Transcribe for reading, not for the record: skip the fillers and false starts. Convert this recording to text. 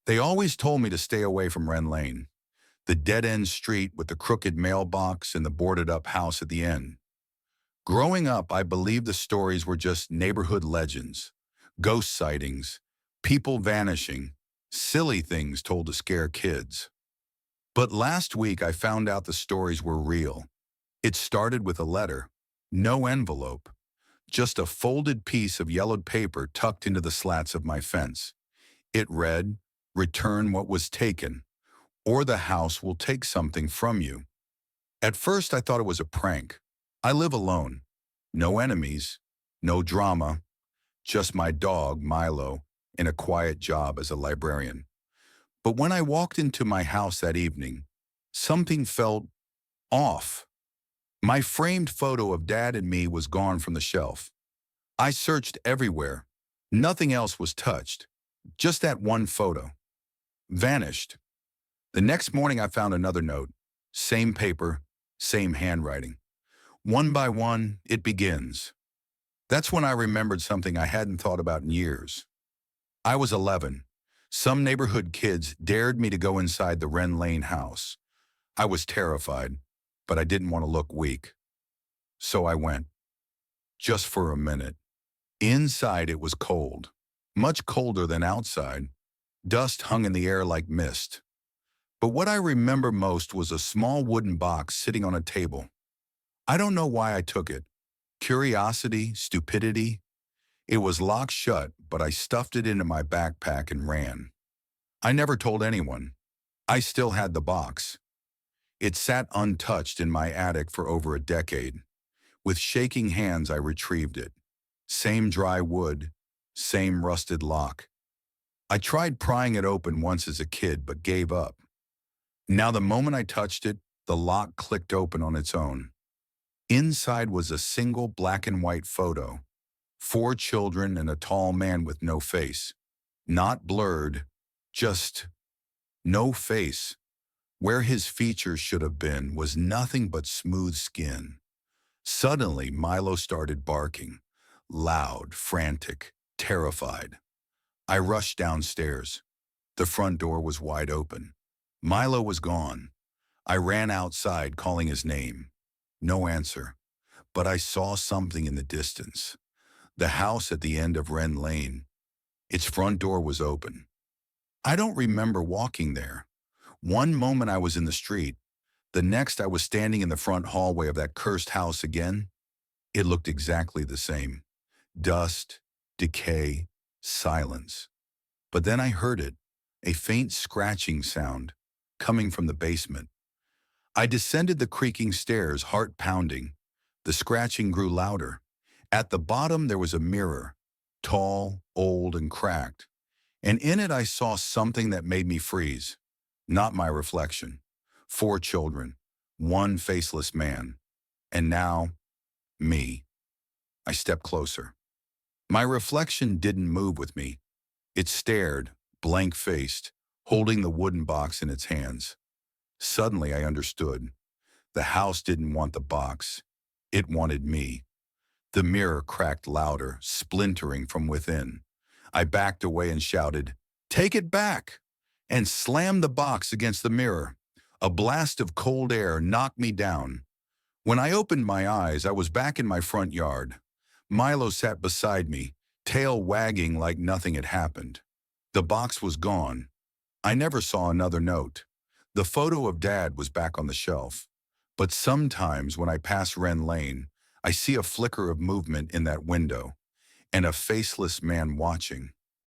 They always told me to stay away from Wren Lane, the dead-end street with the crooked mailbox and the boarded-up house at the end. Growing up, I believed the stories were just neighborhood legends, ghost sightings, people vanishing, silly things told to scare kids. But last week, I found out the stories were real. It started with a letter, no envelope, just a folded piece of yellowed paper tucked into the slats of my fence. It read, "Return what was taken, or the house will take something from you." At first, I thought it was a prank. I live alone. No enemies, no drama, just my dog, Milo, and a quiet job as a librarian. But when I walked into my house that evening, something felt off. My framed photo of Dad and me was gone from the shelf. I searched everywhere. Nothing else was touched. Just that one photo. Vanished. The next morning I found another note. Same paper, same handwriting. One by one, it begins. That's when I remembered something I hadn't thought about in years. I was 11. Some neighborhood kids dared me to go inside the Wren Lane house. I was terrified, but I didn't want to look weak. So I went. Just for a minute. Inside it was cold. Much colder than outside. Dust hung in the air like mist. But what I remember most was a small wooden box sitting on a table. I don't know why I took it. Curiosity, stupidity. It was locked shut, but I stuffed it into my backpack and ran. I never told anyone. I still had the box. It sat untouched in my attic for over a decade. With shaking hands, I retrieved it. Same dry wood, same rusted lock. I tried prying it open once as a kid, but gave up. Now the moment I touched it, the lock clicked open on its own. Inside was a single black and white photo. 4 children and a tall man with no face. Not blurred, just no face. Where his features should have been was nothing but smooth skin. Suddenly, Milo started barking. Loud, frantic, terrified. I rushed downstairs. The front door was wide open. Milo was gone. I ran outside, calling his name. No answer. But I saw something in the distance. The house at the end of Wren Lane. Its front door was open. I don't remember walking there. One moment I was in the street. The next I was standing in the front hallway of that cursed house again. It looked exactly the same. Dust, decay, silence. But then I heard it, a faint scratching sound, coming from the basement. I descended the creaking stairs, heart pounding. The scratching grew louder. At the bottom there was a mirror, tall, old, and cracked. And in it I saw something that made me freeze. Not my reflection. 4 children, 1 faceless man. And now, me. I stepped closer. My reflection didn't move with me. It stared, blank-faced, holding the wooden box in its hands. Suddenly I understood. The house didn't want the box. It wanted me. The mirror cracked louder, splintering from within. I backed away and shouted, "Take it back!" and slammed the box against the mirror. A blast of cold air knocked me down. When I opened my eyes, I was back in my front yard. Milo sat beside me, tail wagging like nothing had happened. The box was gone. I never saw another note. The photo of Dad was back on the shelf. But sometimes when I pass Wren Lane, I see a flicker of movement in that window, and a faceless man watching.